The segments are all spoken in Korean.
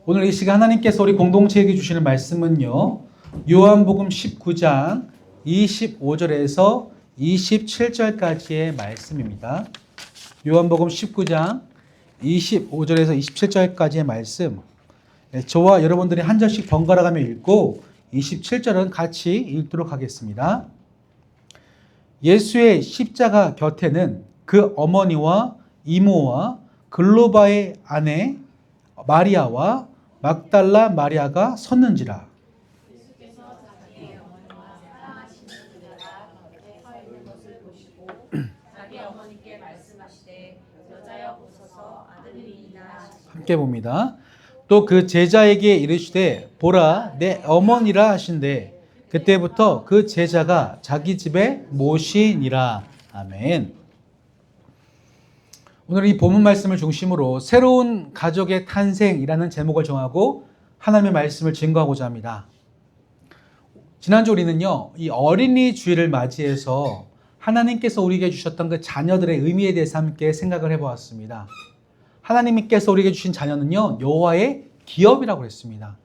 오늘 이 시간 하나님께서 우리 공동체에게 주시는 말씀은요, 요한복음 19장 25절에서 27절까지의 말씀입니다. 요한복음 19장 25절에서 27절까지의 말씀, 저와 여러분들이 한 절씩 번갈아 가며 읽고 27절은 같이 읽도록 하겠습니다. 예수의 십자가 곁에는 그 어머니와 이모와 글로바의 아내 마리아와 막달라 마리아가 섰는지라. 예수께서 자기의 어머니와 사랑하시는 그녀가 곁에 서 있는 것을 보시고 자기 어머니께 말씀하시되 여자여 보소서 아들이니이다 하시고 함께 봅니다. 또 그 제자에게 이르시되 보라 내 어머니라 하신대 그때부터 그 제자가 자기 집에 모시니라. 아멘. 오늘 이 본문 말씀을 중심으로 새로운 가족의 탄생이라는 제목을 정하고 하나님의 말씀을 증거하고자 합니다. 지난주 우리는요, 이 어린이 주일을 맞이해서 하나님께서 우리에게 주셨던 그 자녀들의 의미에 대해서 함께 생각을 해보았습니다. 하나님께서 우리에게 주신 자녀는요, 여호와의 기업이라고 했습니다.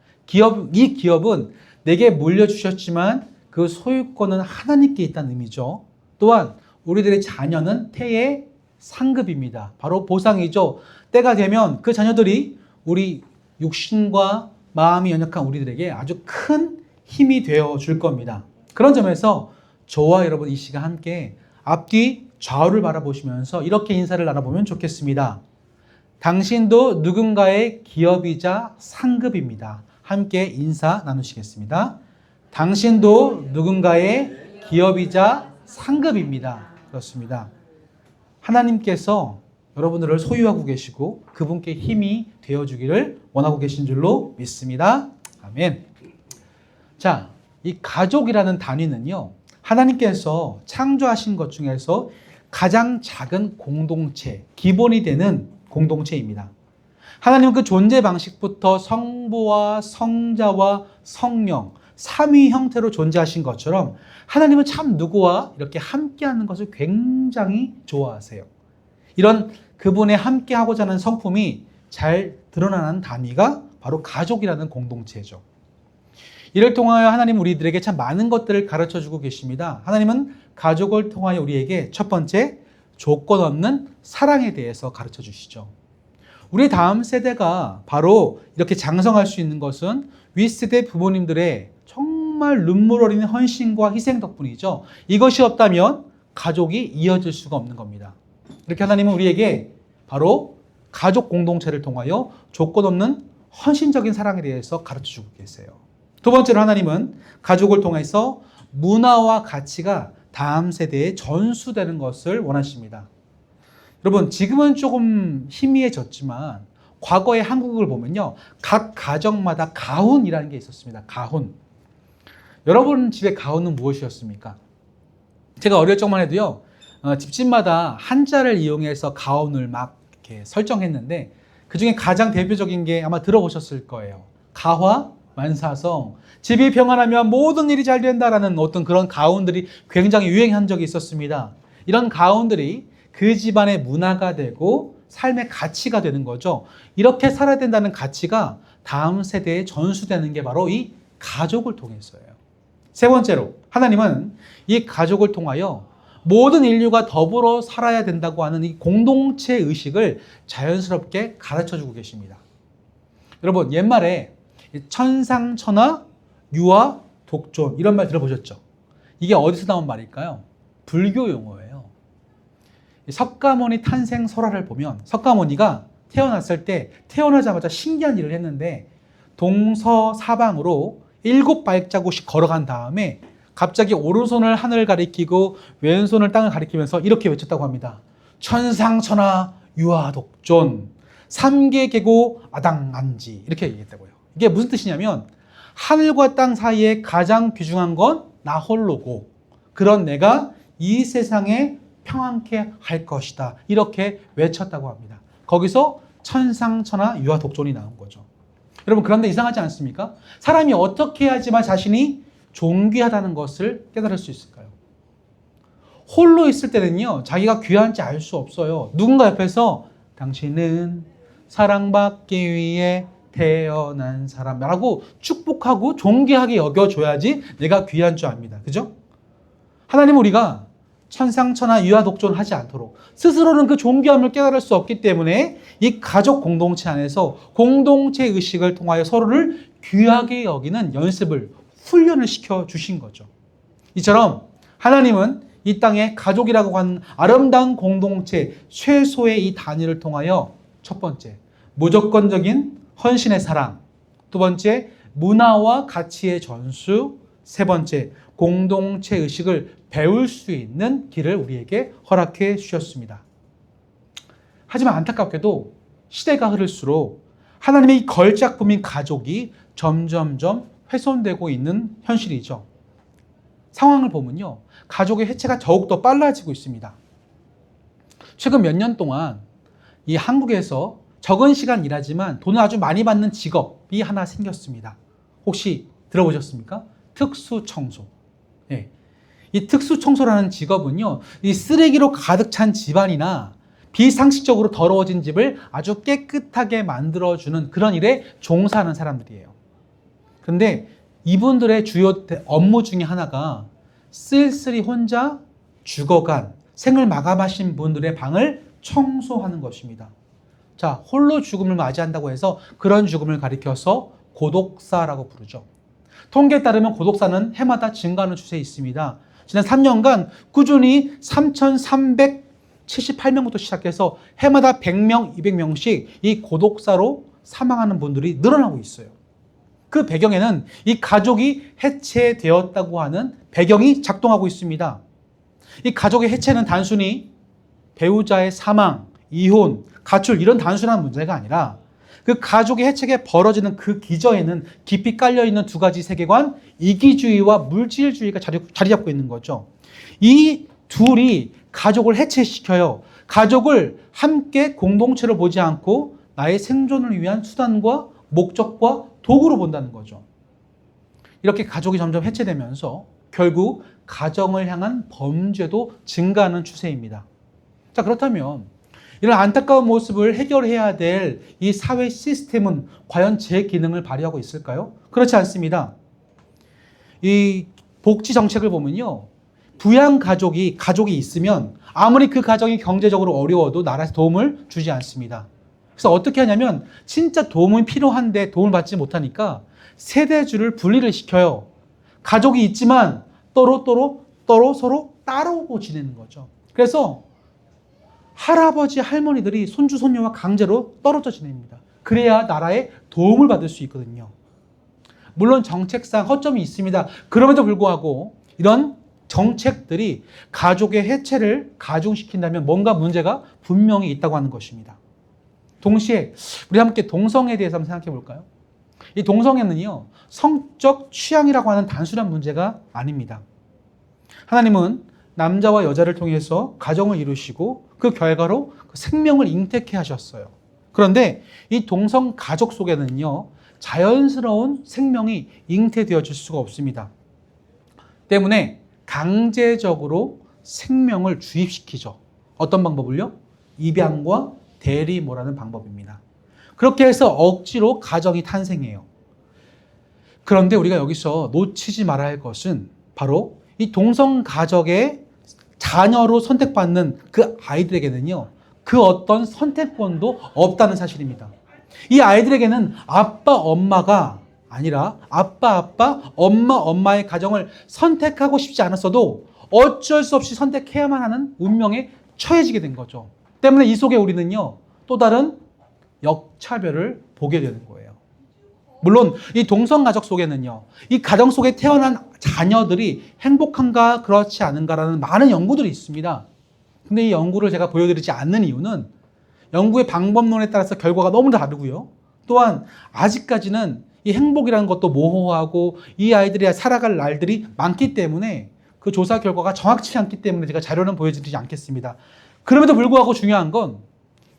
이 기업은 내게 물려주셨지만 그 소유권은 하나님께 있다는 의미죠. 또한 우리들의 자녀는 태의 상급입니다. 바로 보상이죠. 때가 되면 그 자녀들이 우리 육신과 마음이 연약한 우리들에게 아주 큰 힘이 되어 줄 겁니다. 그런 점에서 저와 여러분 이 시간 함께 앞뒤 좌우를 바라보시면서 이렇게 인사를 나눠보면 좋겠습니다. 당신도 누군가의 기업이자 상급입니다. 함께 인사 나누시겠습니다. 당신도 누군가의 기업이자 상급입니다. 그렇습니다. 하나님께서 여러분들을 소유하고 계시고 그분께 힘이 되어주기를 원하고 계신 줄로 믿습니다. 아멘. 자, 이 가족이라는 단위는요, 하나님께서 창조하신 것 중에서 가장 작은 공동체, 기본이 되는 공동체입니다. 하나님은 그 존재 방식부터 성부와 성자와 성령, 삼위 형태로 존재하신 것처럼 하나님은 참 누구와 이렇게 함께하는 것을 굉장히 좋아하세요. 이런 그분의 함께하고자 하는 성품이 잘 드러나는 단위가 바로 가족이라는 공동체죠. 이를 통하여 하나님은 우리들에게 참 많은 것들을 가르쳐주고 계십니다. 하나님은 가족을 통하여 우리에게 첫 번째, 조건 없는 사랑에 대해서 가르쳐 주시죠. 우리 다음 세대가 바로 이렇게 장성할 수 있는 것은 윗세대 부모님들의 정말 눈물 어린 헌신과 희생 덕분이죠. 이것이 없다면 가족이 이어질 수가 없는 겁니다. 이렇게 하나님은 우리에게 바로 가족 공동체를 통하여 조건 없는 헌신적인 사랑에 대해서 가르쳐주고 계세요. 두 번째로 하나님은 가족을 통해서 문화와 가치가 다음 세대에 전수되는 것을 원하십니다. 여러분, 지금은 조금 희미해졌지만 과거의 한국을 보면요, 각 가정마다 가훈이라는 게 있었습니다. 가훈. 여러분 집의 가훈은 무엇이었습니까? 제가 어릴 적만 해도요, 집집마다 한자를 이용해서 가훈을 막 이렇게 설정했는데 그 중에 가장 대표적인 게 아마 들어보셨을 거예요. 가화, 만사성. 집이 평안하면 모든 일이 잘 된다라는 어떤 그런 가훈들이 굉장히 유행한 적이 있었습니다. 이런 가훈들이 그 집안의 문화가 되고 삶의 가치가 되는 거죠. 이렇게 살아야 된다는 가치가 다음 세대에 전수되는 게 바로 이 가족을 통해서예요. 세 번째로 하나님은 이 가족을 통하여 모든 인류가 더불어 살아야 된다고 하는 이 공동체 의식을 자연스럽게 가르쳐주고 계십니다. 여러분, 옛말에 천상천하, 유아, 독존 이런 말 들어보셨죠? 이게 어디서 나온 말일까요? 불교 용어예요. 석가모니 탄생 설화를 보면 석가모니가 태어났을 때 태어나자마자 신기한 일을 했는데 동서사방으로 7발자국씩 걸어간 다음에 갑자기 오른손을 하늘을 가리키고 왼손을 땅을 가리키면서 이렇게 외쳤다고 합니다. 천상천하 유아독존 삼계계고 아당안지 이렇게 얘기했다고요. 이게 무슨 뜻이냐면 하늘과 땅 사이에 가장 귀중한 건 나 홀로고 그런 내가 이 세상에 평안케 할 것이다 이렇게 외쳤다고 합니다. 거기서 천상천하 유아독존이 나온 거죠. 여러분, 그런데 이상하지 않습니까? 사람이 어떻게 해야지만 자신이 존귀하다는 것을 깨달을 수 있을까요? 홀로 있을 때는요, 자기가 귀한지 알 수 없어요. 누군가 옆에서 당신은 사랑받기 위해 태어난 사람이라고 축복하고 존귀하게 여겨줘야지 내가 귀한 줄 압니다. 그죠? 하나님은 우리가 천상천하 유아독존 하지 않도록 스스로는 그 존귀함을 깨달을 수 없기 때문에 이 가족 공동체 안에서 공동체 의식을 통하여 서로를 귀하게 여기는 연습을, 훈련을 시켜주신 거죠. 이처럼 하나님은 이 땅에 가족이라고 하는 아름다운 공동체 최소의 이 단위를 통하여 첫 번째, 무조건적인 헌신의 사랑, 두 번째, 문화와 가치의 전수, 세 번째, 공동체 의식을 배울 수 있는 길을 우리에게 허락해 주셨습니다. 하지만 안타깝게도 시대가 흐를수록 하나님의 이 걸작품인 가족이 점점점 훼손되고 있는 현실이죠. 상황을 보면요, 가족의 해체가 더욱더 빨라지고 있습니다. 최근 몇 년 동안 이 한국에서 적은 시간 일하지만 돈을 아주 많이 받는 직업이 하나 생겼습니다. 혹시 들어보셨습니까? 특수청소. 네. 이 특수청소라는 직업은요, 이 쓰레기로 가득 찬 집안이나 비상식적으로 더러워진 집을 아주 깨끗하게 만들어주는 그런 일에 종사하는 사람들이에요. 그런데 이분들의 주요 업무 중에 하나가 쓸쓸히 혼자 죽어간, 생을 마감하신 분들의 방을 청소하는 것입니다. 자, 홀로 죽음을 맞이한다고 해서 그런 죽음을 가리켜서 고독사라고 부르죠. 통계에 따르면 고독사는 해마다 증가하는 추세에 있습니다. 지난 3년간 꾸준히 3,378명부터 시작해서 해마다 100명, 200명씩 이 고독사로 사망하는 분들이 늘어나고 있어요. 그 배경에는 이 가족이 해체되었다고 하는 배경이 작동하고 있습니다. 이 가족의 해체는 단순히 배우자의 사망, 이혼, 가출 이런 단순한 문제가 아니라 그 가족의 해체가 벌어지는 그 기저에는 깊이 깔려있는 두 가지 세계관, 이기주의와 물질주의가 자리 잡고 있는 거죠. 이 둘이 가족을 해체시켜요. 가족을 함께 공동체로 보지 않고 나의 생존을 위한 수단과 목적과 도구로 본다는 거죠. 이렇게 가족이 점점 해체되면서 결국 가정을 향한 범죄도 증가하는 추세입니다. 자, 그렇다면 이런 안타까운 모습을 해결해야 될 이 사회 시스템은 과연 제 기능을 발휘하고 있을까요? 그렇지 않습니다. 이 복지 정책을 보면요, 부양 가족이 있으면 아무리 그 가정이 경제적으로 어려워도 나라에서 도움을 주지 않습니다. 그래서 어떻게 하냐면 진짜 도움이 필요한데 도움을 받지 못하니까 세대주를 분리를 시켜요. 가족이 있지만 서로 따로 지내는 거죠. 그래서 할아버지, 할머니들이 손주, 손녀와 강제로 떨어져 지냅니다. 그래야 나라에 도움을 받을 수 있거든요. 물론 정책상 허점이 있습니다. 그럼에도 불구하고 이런 정책들이 가족의 해체를 가중시킨다면 뭔가 문제가 분명히 있다고 하는 것입니다. 동시에 우리 함께 동성애에 대해서 한번 생각해 볼까요? 이 동성애는요, 성적 취향이라고 하는 단순한 문제가 아닙니다. 하나님은 남자와 여자를 통해서 가정을 이루시고 그 결과로 생명을 잉태케 하셨어요. 그런데 이 동성 가족 속에는요, 자연스러운 생명이 잉태되어질 수가 없습니다. 때문에 강제적으로 생명을 주입시키죠. 어떤 방법을요? 입양과 대리모라는 방법입니다. 그렇게 해서 억지로 가정이 탄생해요. 그런데 우리가 여기서 놓치지 말아야 할 것은 바로 이 동성 가족의 자녀로 선택받는 그 아이들에게는요, 그 어떤 선택권도 없다는 사실입니다. 이 아이들에게는 아빠, 엄마가 아니라 아빠, 엄마, 엄마의 가정을 선택하고 싶지 않았어도 어쩔 수 없이 선택해야만 하는 운명에 처해지게 된 거죠. 때문에 이 속에 우리는요, 또 다른 역차별을 보게 되는 거예요. 물론 이 동성가족 속에는요, 이 가정 속에 태어난 자녀들이 행복한가 그렇지 않은가라는 많은 연구들이 있습니다. 근데 이 연구를 제가 보여드리지 않는 이유는 연구의 방법론에 따라서 결과가 너무 다르고요. 또한 아직까지는 이 행복이라는 것도 모호하고 이 아이들이 살아갈 날들이 많기 때문에 그 조사 결과가 정확치 않기 때문에 제가 자료는 보여드리지 않겠습니다. 그럼에도 불구하고 중요한 건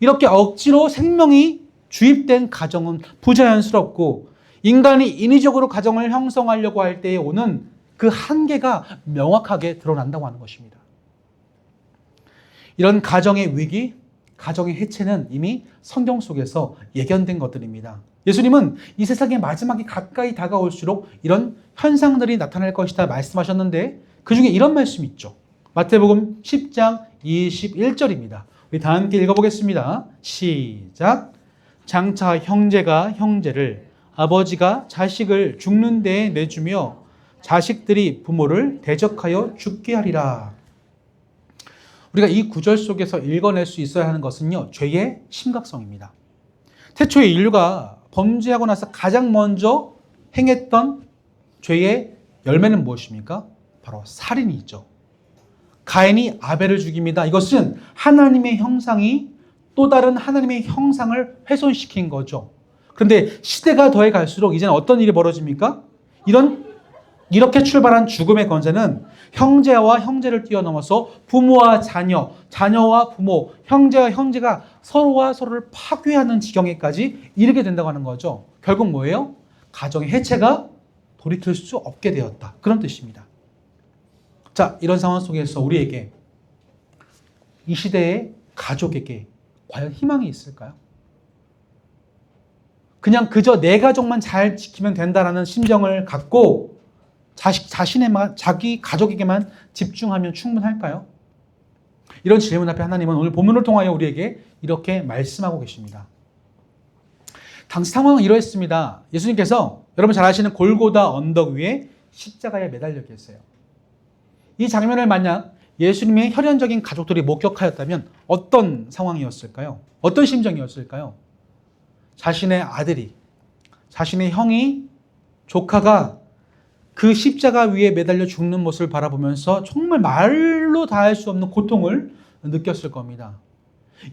이렇게 억지로 생명이 주입된 가정은 부자연스럽고 인간이 인위적으로 가정을 형성하려고 할 때에 오는 그 한계가 명확하게 드러난다고 하는 것입니다. 이런 가정의 위기, 가정의 해체는 이미 성경 속에서 예견된 것들입니다. 예수님은 이 세상의 마지막이 가까이 다가올수록 이런 현상들이 나타날 것이다 말씀하셨는데 그 중에 이런 말씀이 있죠. 마태복음 10장 21절입니다. 우리 다 함께 읽어보겠습니다. 시작. 장차 형제가 형제를, 아버지가 자식을 죽는 데에 내주며 자식들이 부모를 대적하여 죽게 하리라. 우리가 이 구절 속에서 읽어낼 수 있어야 하는 것은요, 죄의 심각성입니다. 태초에 인류가 범죄하고 나서 가장 먼저 행했던 죄의 열매는 무엇입니까? 바로 살인이죠. 가인이 아벨을 죽입니다. 이것은 하나님의 형상이 또 다른 하나님의 형상을 훼손시킨 거죠. 그런데 시대가 더해 갈수록 이제는 어떤 일이 벌어집니까? 이렇게 출발한 죽음의 권세는 형제와 형제를 뛰어넘어서 부모와 자녀, 자녀와 부모, 형제와 형제가 서로와 서로를 파괴하는 지경에까지 이르게 된다고 하는 거죠. 결국 뭐예요? 가정의 해체가 돌이킬 수 없게 되었다. 그런 뜻입니다. 자, 이런 상황 속에서 우리에게 이 시대의 가족에게 과연 희망이 있을까요? 그냥 그저 내 가족만 잘 지키면 된다라는 심정을 갖고 자기 가족에게만 집중하면 충분할까요? 이런 질문 앞에 하나님은 오늘 본문을 통하여 우리에게 이렇게 말씀하고 계십니다. 당시 상황은 이러했습니다. 예수님께서 여러분 잘 아시는 골고다 언덕 위에 십자가에 매달려 계세요. 이 장면을 만약 예수님의 혈연적인 가족들이 목격하였다면 어떤 상황이었을까요? 어떤 심정이었을까요? 자신의 아들이, 자신의 형이, 조카가 그 십자가 위에 매달려 죽는 모습을 바라보면서 정말 말로 다할 수 없는 고통을 느꼈을 겁니다.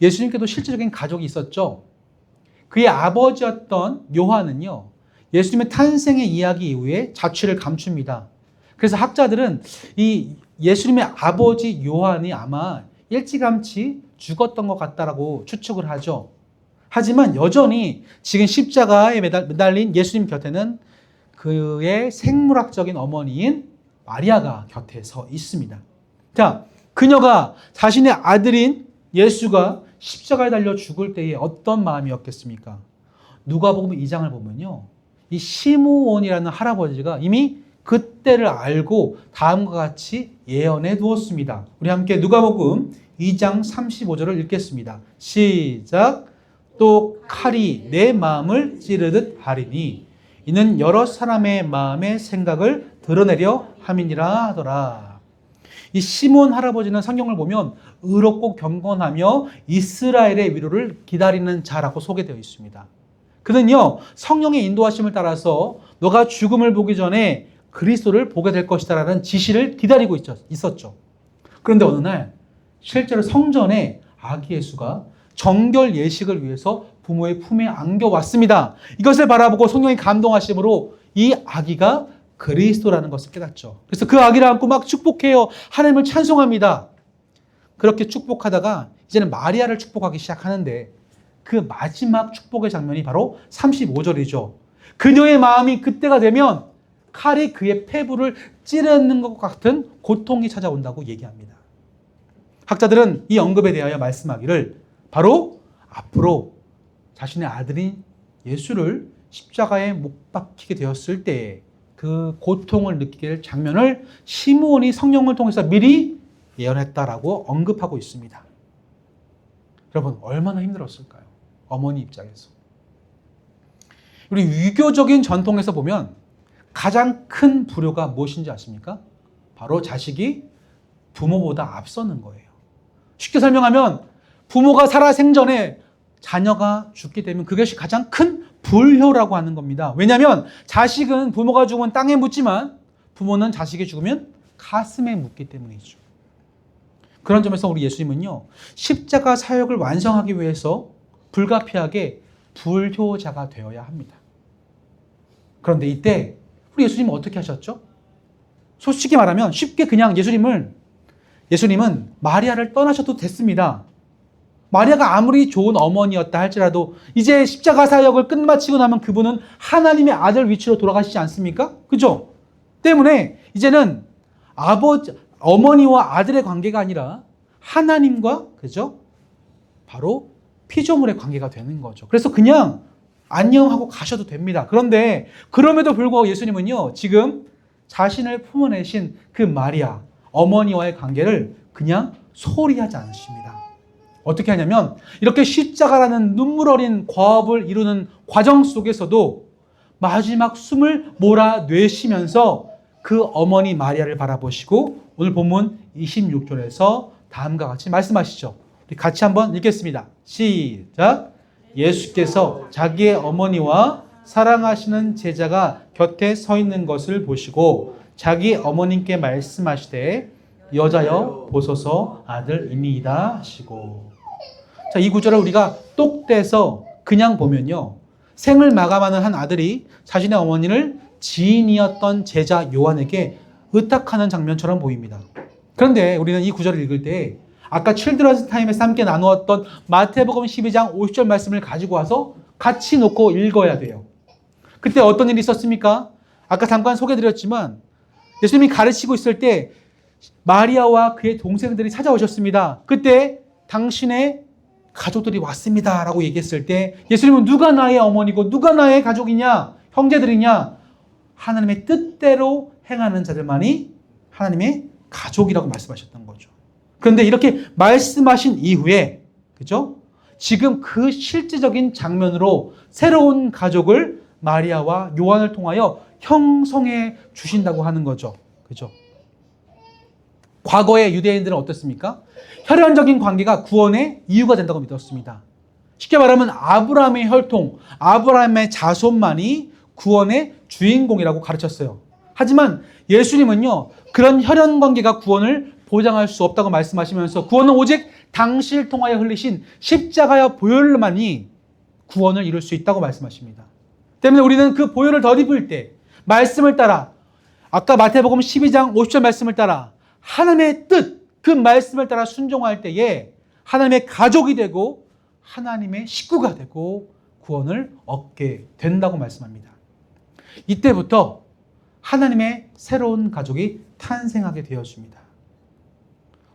예수님께도 실제적인 가족이 있었죠. 그의 아버지였던 요한은요, 예수님의 탄생의 이야기 이후에 자취를 감춥니다. 그래서 학자들은 이 예수님의 아버지 요한이 아마 일찌감치 죽었던 것 같다라고 추측을 하죠. 하지만 여전히 지금 십자가에 매달린 예수님 곁에는 그의 생물학적인 어머니인 마리아가 곁에 서 있습니다. 자, 그녀가 자신의 아들인 예수가 십자가에 달려 죽을 때에 어떤 마음이었겠습니까? 누가복음 2장을 보면요, 이 시므온이라는 할아버지가 이미 그때를 알고 다음과 같이 예언해 두었습니다. 우리 함께 누가복음 2장 35절을 읽겠습니다. 시작. 또 칼이 내 마음을 찌르듯 하리니 이는 여러 사람의 마음의 생각을 드러내려 함이니라 하더라. 이 시몬 할아버지는 성경을 보면 의롭고 경건하며 이스라엘의 위로를 기다리는 자라고 소개되어 있습니다. 그는요, 성령의 인도하심을 따라서 너가 죽음을 보기 전에 그리스도를 보게 될 것이다라는 지시를 기다리고 있었죠. 그런데 어느 날 실제로 성전에 아기 예수가 정결 예식을 위해서 부모의 품에 안겨왔습니다. 이것을 바라보고 성령이 감동하심으로 이 아기가 그리스도라는 것을 깨닫죠. 그래서 그 아기를 안고 막 축복해요. 하나님을 찬송합니다. 그렇게 축복하다가 이제는 마리아를 축복하기 시작하는데 그 마지막 축복의 장면이 바로 35절이죠. 그녀의 마음이 그때가 되면 칼이 그의 폐부를 찌르는 것 같은 고통이 찾아온다고 얘기합니다. 학자들은 이 언급에 대하여 말씀하기를 바로 앞으로 자신의 아들인 예수를 십자가에 못 박히게 되었을 때 그 고통을 느끼게 될 장면을 시므온이 성령을 통해서 미리 예언했다라고 언급하고 있습니다. 여러분, 얼마나 힘들었을까요? 어머니 입장에서. 우리 유교적인 전통에서 보면 가장 큰 불효가 무엇인지 아십니까? 바로 자식이 부모보다 앞서는 거예요. 쉽게 설명하면 부모가 살아 생전에 자녀가 죽게 되면 그것이 가장 큰 불효라고 하는 겁니다. 왜냐하면 자식은 부모가 죽으면 땅에 묻지만 부모는 자식이 죽으면 가슴에 묻기 때문이죠. 그런 점에서 우리 예수님은요, 십자가 사역을 완성하기 위해서 불가피하게 불효자가 되어야 합니다. 그런데 이때 우리 예수님은 어떻게 하셨죠? 솔직히 말하면 쉽게 그냥 예수님은 마리아를 떠나셔도 됐습니다. 마리아가 아무리 좋은 어머니였다 할지라도 이제 십자가 사역을 끝마치고 나면 그분은 하나님의 아들 위치로 돌아가시지 않습니까? 그죠? 때문에 이제는 어머니와 아들의 관계가 아니라 하나님과, 그죠? 바로 피조물의 관계가 되는 거죠. 그래서 그냥 안녕하고 가셔도 됩니다. 그런데 그럼에도 불구하고 예수님은요, 지금 자신을 품어내신 그 마리아, 어머니와의 관계를 그냥 소홀히 하지 않으십니다. 어떻게 하냐면 이렇게 십자가라는 눈물 어린 과업을 이루는 과정 속에서도 마지막 숨을 몰아내쉬면서 그 어머니 마리아를 바라보시고 오늘 본문 26절에서 다음과 같이 말씀하시죠. 우리 같이 한번 읽겠습니다. 시작. 예수께서 자기의 어머니와 사랑하시는 제자가 곁에 서 있는 것을 보시고 자기 어머님께 말씀하시되 여자여 보소서 아들이니이다 하시고. 자, 이 구절을 우리가 똑 떼서 그냥 보면요, 생을 마감하는 한 아들이 자신의 어머니를 지인이었던 제자 요한에게 의탁하는 장면처럼 보입니다. 그런데 우리는 이 구절을 읽을 때 아까 칠드런스 타임에서 함께 나누었던 마태복음 12장 50절 말씀을 가지고 와서 같이 놓고 읽어야 돼요. 그때 어떤 일이 있었습니까? 아까 잠깐 소개드렸지만 예수님이 가르치고 있을 때 마리아와 그의 동생들이 찾아오셨습니다. 그때 당신의 가족들이 왔습니다 라고 얘기했을 때 예수님은 누가 나의 어머니고 누가 나의 가족이냐, 형제들이냐, 하나님의 뜻대로 행하는 자들만이 하나님의 가족이라고 말씀하셨던 거죠. 그런데 이렇게 말씀하신 이후에, 그죠? 지금 그 실제적인 장면으로 새로운 가족을 마리아와 요한을 통하여 형성해 주신다고 하는 거죠. 그죠? 과거의 유대인들은 어떻습니까? 혈연적인 관계가 구원의 이유가 된다고 믿었습니다. 쉽게 말하면 아브라함의 혈통, 아브라함의 자손만이 구원의 주인공이라고 가르쳤어요. 하지만 예수님은요, 그런 혈연 관계가 구원을 보장할 수 없다고 말씀하시면서 구원은 오직 당신을 통하여 흘리신 십자가의 보혈로만이 구원을 이룰 수 있다고 말씀하십니다. 때문에 우리는 그 보혈을 덧입을 때 말씀을 따라, 아까 마태복음 12장 50절 말씀을 따라 하나님의 뜻, 그 말씀을 따라 순종할 때에 하나님의 가족이 되고 하나님의 식구가 되고 구원을 얻게 된다고 말씀합니다. 이때부터 하나님의 새로운 가족이 탄생하게 되어집니다.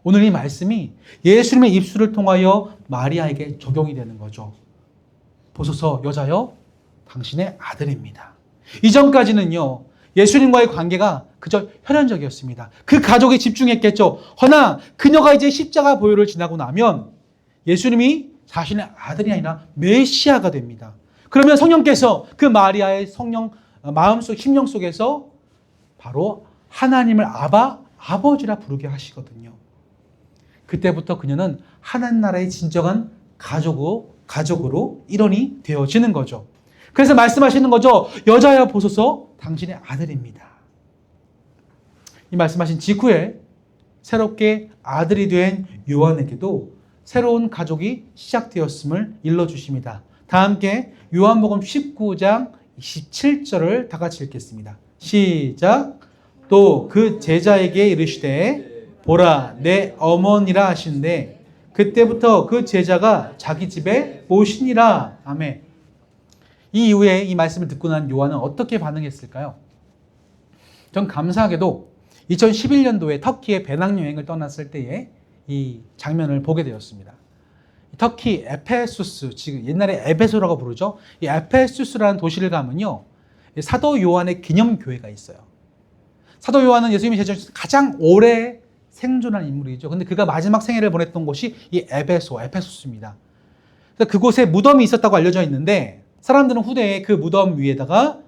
오늘 이 말씀이 예수님의 입술을 통하여 마리아에게 적용이 되는 거죠. 보소서 여자여 당신의 아들입니다. 이전까지는요, 예수님과의 관계가 그저 혈연적이었습니다. 그 가족에 집중했겠죠. 허나 그녀가 이제 십자가 보혈을 지나고 나면 예수님이 자신의 아들이 아니라 메시아가 됩니다. 그러면 성령께서 그 마리아의 성령 마음속 심령 속에서 바로 하나님을 아버지라 부르게 하시거든요. 그때부터 그녀는 하나님 나라의 진정한 가족으로 일원이 되어지는 거죠. 그래서 말씀하시는 거죠. 여자여 보소서 당신의 아들입니다. 이 말씀하신 직후에 새롭게 아들이 된 요한에게도 새로운 가족이 시작되었음을 일러주십니다. 다 함께 요한복음 19장 27절을 다 같이 읽겠습니다. 시작. 또 그 제자에게 이르시되 보라 내 어머니라 하시는데 그때부터 그 제자가 자기 집에 모시니라. 아멘. 이 이후에 이 말씀을 듣고 난 요한은 어떻게 반응했을까요? 전 감사하게도 2011년도에 터키에 배낭여행을 떠났을 때에 이 장면을 보게 되었습니다. 터키 에페수스, 지금 옛날에 에베소라고 부르죠. 이 에페수스라는 도시를 가면요, 사도 요한의 기념교회가 있어요. 사도 요한은 예수님이 제자중에서 가장 오래 생존한 인물이죠. 근데 그가 마지막 생애를 보냈던 곳이 이 에페소스입니다. 그래서 그곳에 무덤이 있었다고 알려져 있는데 사람들은 후대에 그 무덤 위에다가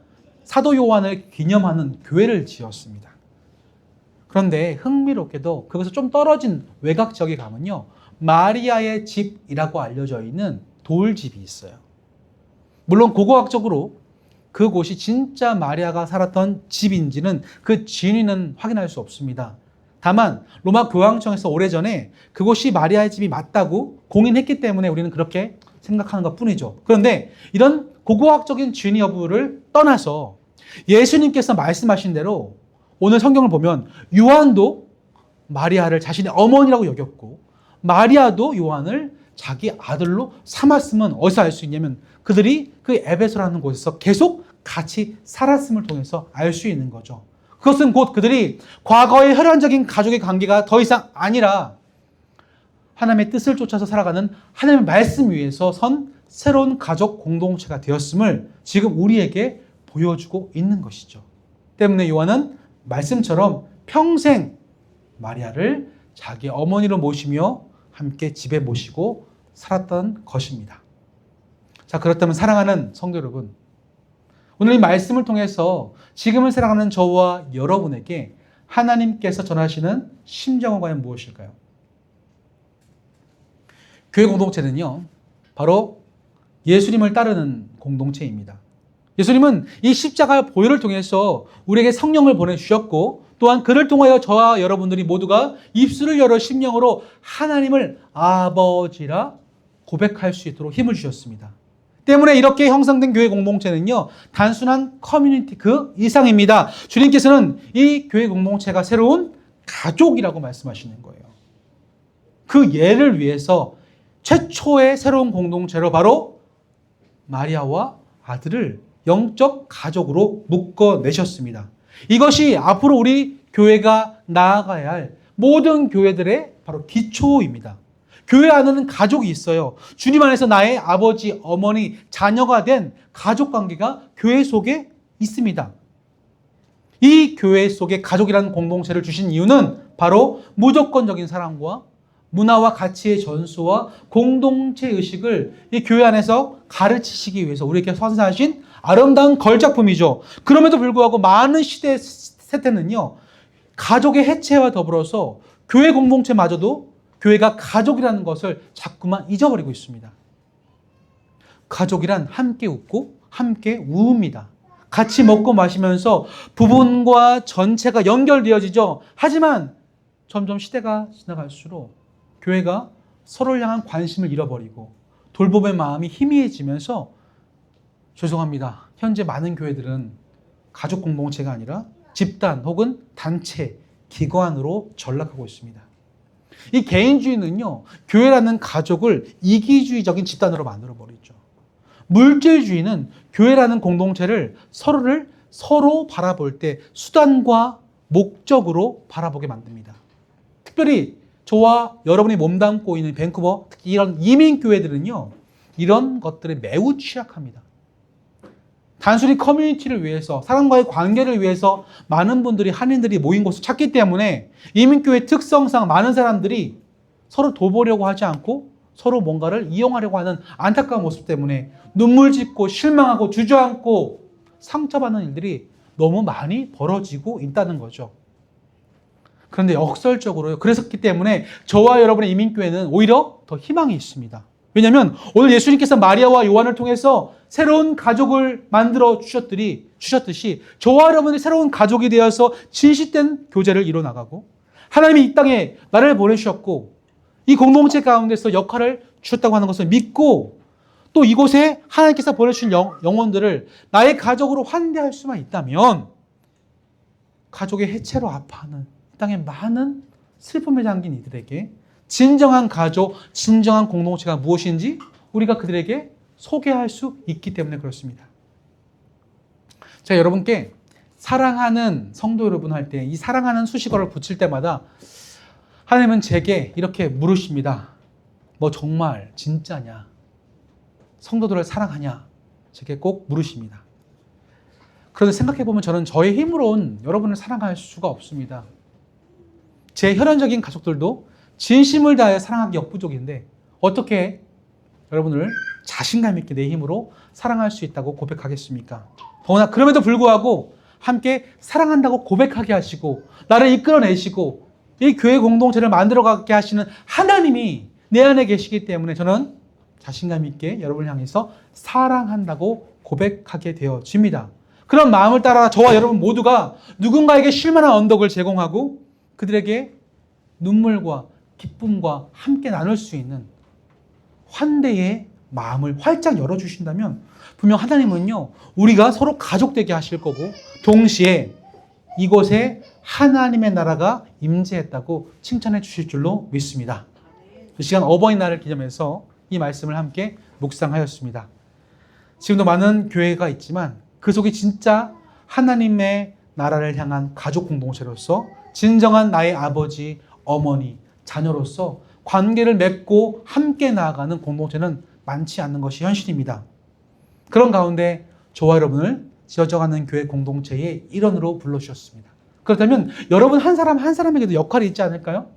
사도 요한을 기념하는 교회를 지었습니다. 그런데 흥미롭게도 그것을 좀 떨어진 외곽 지역에 가면요, 마리아의 집이라고 알려져 있는 돌집이 있어요. 물론 고고학적으로 그곳이 진짜 마리아가 살았던 집인지는 그 진위는 확인할 수 없습니다. 다만 로마 교황청에서 오래전에 그곳이 마리아의 집이 맞다고 공인했기 때문에 우리는 그렇게 생각하는 것 뿐이죠. 그런데 이런 고고학적인 진위 여부를 떠나서 예수님께서 말씀하신 대로 오늘 성경을 보면 요한도 마리아를 자신의 어머니라고 여겼고 마리아도 요한을 자기 아들로 삼았음은 어디서 알 수 있냐면 그들이 그 에베소라는 곳에서 계속 같이 살았음을 통해서 알 수 있는 거죠. 그것은 곧 그들이 과거의 혈연적인 가족의 관계가 더 이상 아니라 하나님의 뜻을 쫓아서 살아가는 하나님의 말씀 위에서 선 새로운 가족 공동체가 되었음을 지금 우리에게 보여주고 있는 것이죠. 때문에 요한은 말씀처럼 평생 마리아를 자기 어머니로 모시며 함께 집에 모시고 살았던 것입니다. 자, 그렇다면 사랑하는 성도 여러분, 오늘 이 말씀을 통해서 지금을 살아가는 저와 여러분에게 하나님께서 전하시는 심정은 과연 무엇일까요? 교회 공동체는요, 바로 예수님을 따르는 공동체입니다. 예수님은 이 십자가 보혈을 통해서 우리에게 성령을 보내주셨고, 또한 그를 통하여 저와 여러분들이 모두가 입술을 열어 심령으로 하나님을 아버지라 고백할 수 있도록 힘을 주셨습니다. 때문에 이렇게 형성된 교회 공동체는요, 단순한 커뮤니티 그 이상입니다. 주님께서는 이 교회 공동체가 새로운 가족이라고 말씀하시는 거예요. 그 예를 위해서 최초의 새로운 공동체로 바로 마리아와 아들을 영적 가족으로 묶어내셨습니다. 이것이 앞으로 우리 교회가 나아가야 할 모든 교회들의 바로 기초입니다. 교회 안에는 가족이 있어요. 주님 안에서 나의 아버지, 어머니, 자녀가 된 가족 관계가 교회 속에 있습니다. 이 교회 속에 가족이라는 공동체를 주신 이유는 바로 무조건적인 사랑과 문화와 가치의 전수와 공동체 의식을 이 교회 안에서 가르치시기 위해서 우리에게 선사하신 아름다운 걸작품이죠. 그럼에도 불구하고 많은 시대 세태는요, 가족의 해체와 더불어서 교회 공동체마저도 교회가 가족이라는 것을 자꾸만 잊어버리고 있습니다. 가족이란 함께 웃고 함께 우웁니다. 같이 먹고 마시면서 부분과 전체가 연결되어지죠. 하지만 점점 시대가 지나갈수록 교회가 서로를 향한 관심을 잃어버리고 돌봄의 마음이 희미해지면서, 죄송합니다, 현재 많은 교회들은 가족 공동체가 아니라 집단 혹은 단체, 기관으로 전락하고 있습니다. 이 개인주의는요, 교회라는 가족을 이기주의적인 집단으로 만들어버리죠. 물질주의는 교회라는 공동체를 서로 바라볼 때 수단과 목적으로 바라보게 만듭니다. 특별히 저와 여러분이 몸담고 있는 밴쿠버, 특히 이런 이민교회들은요, 이런 것들에 매우 취약합니다. 단순히 커뮤니티를 위해서, 사람과의 관계를 위해서 많은 분들이, 한인들이 모인 곳을 찾기 때문에 이민교회 특성상 많은 사람들이 서로 도보려고 하지 않고 서로 뭔가를 이용하려고 하는 안타까운 모습 때문에 눈물 짓고 실망하고 주저앉고 상처받는 일들이 너무 많이 벌어지고 있다는 거죠. 그런데 역설적으로요, 그랬기 때문에 저와 여러분의 이민교회는 오히려 더 희망이 있습니다. 왜냐하면 오늘 예수님께서 마리아와 요한을 통해서 새로운 가족을 만들어 주셨듯이 저와 여러분이 새로운 가족이 되어서 진실된 교제를 이뤄나가고, 하나님이 이 땅에 나를 보내주셨고 이 공동체 가운데서 역할을 주셨다고 하는 것을 믿고, 또 이곳에 하나님께서 보내주신 영혼들을 나의 가족으로 환대할 수만 있다면, 가족의 해체로 아파하는 이 땅의 많은 슬픔에 잠긴 이들에게 진정한 가족, 진정한 공동체가 무엇인지 우리가 그들에게 소개할 수 있기 때문에 그렇습니다. 제가 여러분께 사랑하는 성도 여러분 할 때 이 사랑하는 수식어를 붙일 때마다 하나님은 제게 이렇게 물으십니다. 뭐 정말 진짜냐? 성도들을 사랑하냐? 제게 꼭 물으십니다. 그런데 생각해보면 저는 저의 힘으로는 여러분을 사랑할 수가 없습니다. 제 혈연적인 가족들도 진심을 다해 사랑하기 역부족인데 어떻게 여러분을 자신감 있게 내 힘으로 사랑할 수 있다고 고백하겠습니까? 더구나 그럼에도 불구하고 함께 사랑한다고 고백하게 하시고 나를 이끌어내시고 이 교회 공동체를 만들어가게 하시는 하나님이 내 안에 계시기 때문에 저는 자신감 있게 여러분을 향해서 사랑한다고 고백하게 되어집니다. 그런 마음을 따라 저와 여러분 모두가 누군가에게 쉴만한 언덕을 제공하고 그들에게 눈물과 기쁨과 함께 나눌 수 있는 환대의 마음을 활짝 열어주신다면 분명 하나님은요, 우리가 서로 가족되게 하실 거고 동시에 이곳에 하나님의 나라가 임재했다고 칭찬해 주실 줄로 믿습니다. 이 시간 어버이날을 기념해서 이 말씀을 함께 묵상하였습니다. 지금도 많은 교회가 있지만 그 속에 진짜 하나님의 나라를 향한 가족 공동체로서 진정한 나의 아버지, 어머니, 자녀로서 관계를 맺고 함께 나아가는 공동체는 많지 않는 것이 현실입니다. 그런 가운데 저와 여러분을 지어져가는 교회 공동체의 일원으로 불러주셨습니다. 그렇다면 여러분 한 사람 한 사람에게도 역할이 있지 않을까요?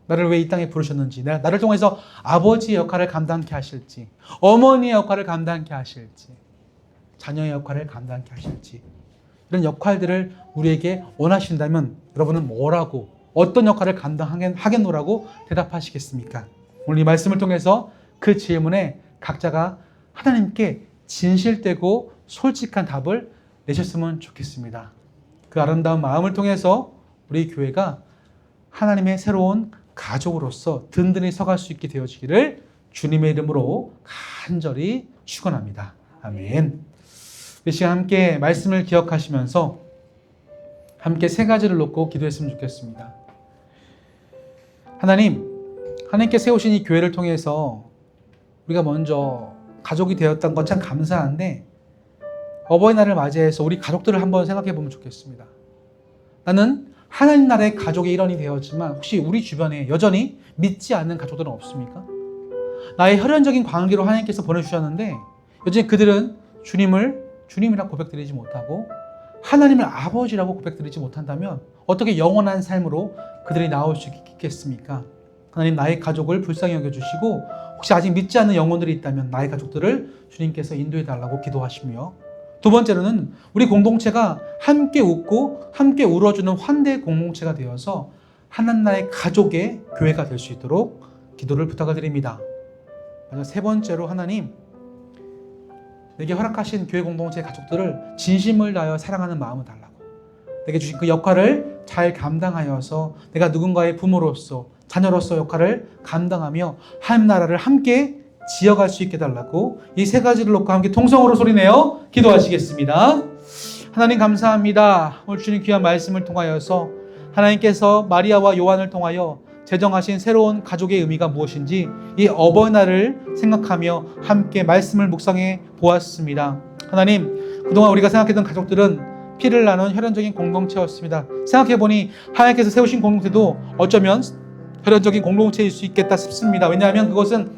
나를 왜 이 땅에 부르셨는지, 나를 통해서 아버지의 역할을 감당케 하실지, 어머니의 역할을 감당케 하실지, 자녀의 역할을 감당케 하실지, 이런 역할들을 우리에게 원하신다면 여러분은 뭐라고, 어떤 역할을 감당하겠노라고 대답하시겠습니까? 오늘 이 말씀을 통해서 그 질문에 각자가 하나님께 진실되고 솔직한 답을 내셨으면 좋겠습니다. 그 아름다운 마음을 통해서 우리 교회가 하나님의 새로운 가족으로서 든든히 서갈 수 있게 되어지기를 주님의 이름으로 간절히 축원합니다. 아멘. 이 시간 함께 말씀을 기억하시면서 함께 세 가지를 놓고 기도했으면 좋겠습니다. 하나님께 세우신 이 교회를 통해서 우리가 먼저 가족이 되었던 건 참 감사한데 어버이날을 맞이해서 우리 가족들을 한번 생각해 보면 좋겠습니다. 나는 하나님 나라의 가족의 일원이 되었지만 혹시 우리 주변에 여전히 믿지 않는 가족들은 없습니까? 나의 혈연적인 관계로 하나님께서 보내주셨는데 여전히 그들은 주님이라 고백드리지 못하고 하나님을 아버지라고 고백드리지 못한다면 어떻게 영원한 삶으로 그들이 나올 수 있겠습니까? 하나님 나의 가족을 불쌍히 여겨주시고 혹시 아직 믿지 않는 영혼들이 있다면 나의 가족들을 주님께서 인도해 달라고 기도하시며 두 번째로는 우리 공동체가 함께 웃고 함께 울어주는 환대의 공동체가 되어서 하나님 나라의 가족의 교회가 될 수 있도록 기도를 부탁을 드립니다. 세 번째로 하나님 내게 허락하신 교회 공동체의 가족들을 진심을 다하여 사랑하는 마음을 달라고 내게 주신 그 역할을 잘 감당하여서 내가 누군가의 부모로서 자녀로서 역할을 감당하며 하나님 나라를 함께 지어갈 수 있게 달라고 이 세 가지를 놓고 함께 통성으로 소리내어 기도하시겠습니다. 하나님 감사합니다. 오늘 주님 귀한 말씀을 통하여서 하나님께서 마리아와 요한을 통하여 제정하신 새로운 가족의 의미가 무엇인지 이 어버이날을 생각하며 함께 말씀을 묵상해 보았습니다. 하나님 그동안 우리가 생각했던 가족들은 피를 나눈 혈연적인 공동체였습니다. 생각해보니 하나님께서 세우신 공동체도 어쩌면 혈연적인 공동체일 수 있겠다 싶습니다. 왜냐하면 그것은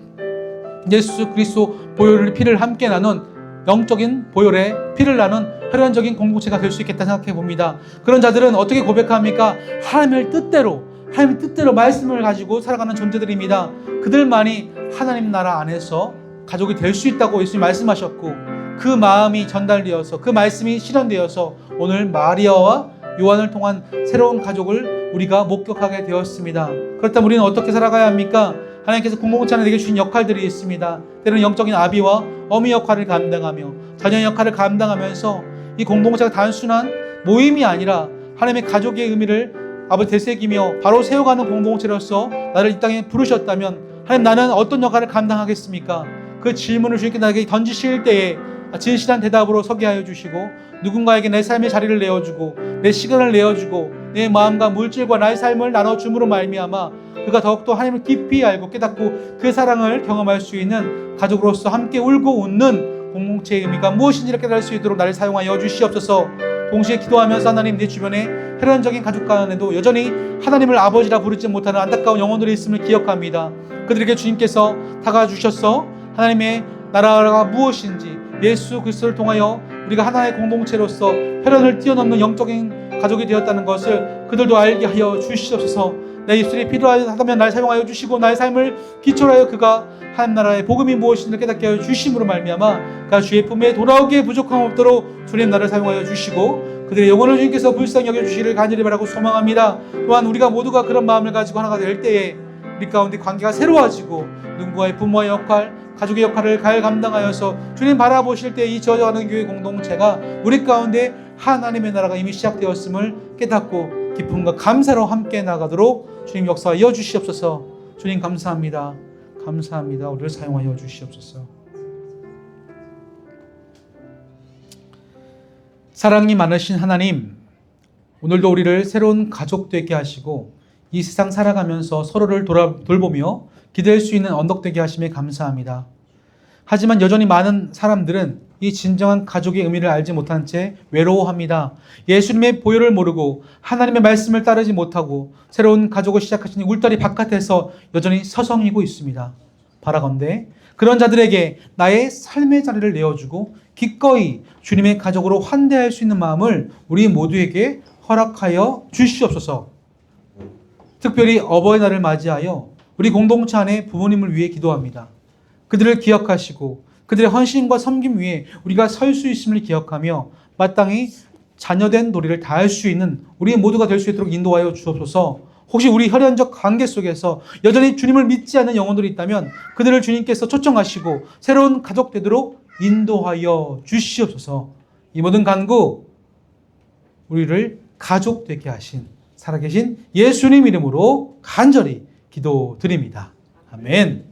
예수 그리스도 보혈의 피를 함께 나눈 영적인 보혈의 피를 나눈 혈연적인 공동체가 될 수 있겠다 생각해 봅니다. 그런 자들은 어떻게 고백합니까? 하나님의 뜻대로 말씀을 가지고 살아가는 존재들입니다. 그들만이 하나님 나라 안에서 가족이 될 수 있다고 예수님 말씀하셨고 그 마음이 전달되어서 그 말씀이 실현되어서 오늘 마리아와 요한을 통한 새로운 가족을 우리가 목격하게 되었습니다. 그렇다면 우리는 어떻게 살아가야 합니까? 하나님께서 공동체 안에 내게 주신 역할들이 있습니다. 때로는 영적인 아비와 어미 역할을 감당하며 자녀의 역할을 감당하면서 이 공동체가 단순한 모임이 아니라 하나님의 가족의 의미를 아버지 되새기며 바로 세워가는 공동체로서 나를 이 땅에 부르셨다면 하나님 나는 어떤 역할을 감당하겠습니까? 그 질문을 주님께 나에게 던지실 때에 진실한 대답으로 서게 하여 주시고 누군가에게 내 삶의 자리를 내어주고 내 시간을 내어주고 내 마음과 물질과 나의 삶을 나눠줌으로 말미암아 그가 더욱더 하나님을 깊이 알고 깨닫고 그 사랑을 경험할 수 있는 가족으로서 함께 울고 웃는 공동체의 의미가 무엇인지를 깨달을 수 있도록 나를 사용하여 주시옵소서. 동시에 기도하면서 하나님 내 주변에 혈연적인 가족 간에도 여전히 하나님을 아버지라 부르지 못하는 안타까운 영혼들이 있음을 기억합니다. 그들에게 주님께서 다가주셔서 하나님의 나라가 무엇인지 예수 그리스도를 통하여 우리가 하나의 공동체로서 혈연을 뛰어넘는 영적인 가족이 되었다는 것을 그들도 알게 하여 주시옵소서. 내 입술이 필요하다면 날 사용하여 주시고 나의 삶을 기초로 하여 그가 하나님 나라의 복음이 무엇인지를 깨닫게 하여 주심으로 말미암아 그가 주의 품에 돌아오기에 부족함 없도록 주님 나를 사용하여 주시고 그들의 영혼을 주님께서 불쌍히 여겨주시기를 간절히 바라고 소망합니다. 또한 우리가 모두가 그런 마음을 가지고 하나가 될 때에 우리 가운데 관계가 새로워지고 누군가의 부모의 역할, 가족의 역할을 잘 감당하여서 주님 바라보실 때 이 저어가는 교회 공동체가 우리 가운데 하나님의 나라가 이미 시작되었음을 깨닫고 기쁨과 감사로 함께 나가도록 주님 역사하여 주시옵소서. 주님 감사합니다. 감사합니다. 우리를 사용하여 주시옵소서. 사랑이 많으신 하나님, 오늘도 우리를 새로운 가족 되게 하시고 이 세상 살아가면서 서로를 돌보며 기댈 수 있는 언덕 되게 하심에 감사합니다. 하지만 여전히 많은 사람들은 이 진정한 가족의 의미를 알지 못한 채 외로워합니다. 예수님의 보혈을 모르고 하나님의 말씀을 따르지 못하고 새로운 가족을 시작하신 울타리 바깥에서 여전히 서성이고 있습니다. 바라건대 그런 자들에게 나의 삶의 자리를 내어주고 기꺼이 주님의 가족으로 환대할 수 있는 마음을 우리 모두에게 허락하여 주시옵소서. 특별히 어버이날을 맞이하여 우리 공동체 안에 부모님을 위해 기도합니다. 그들을 기억하시고 그들의 헌신과 섬김 위에 우리가 설 수 있음을 기억하며 마땅히 자녀된 도리를 다할 수 있는 우리 모두가 될 수 있도록 인도하여 주옵소서. 혹시 우리 혈연적 관계 속에서 여전히 주님을 믿지 않는 영혼들이 있다면 그들을 주님께서 초청하시고 새로운 가족 되도록 인도하여 주시옵소서. 이 모든 간구 우리를 가족 되게 하신 살아계신 예수님 이름으로 간절히 기도드립니다. 아멘.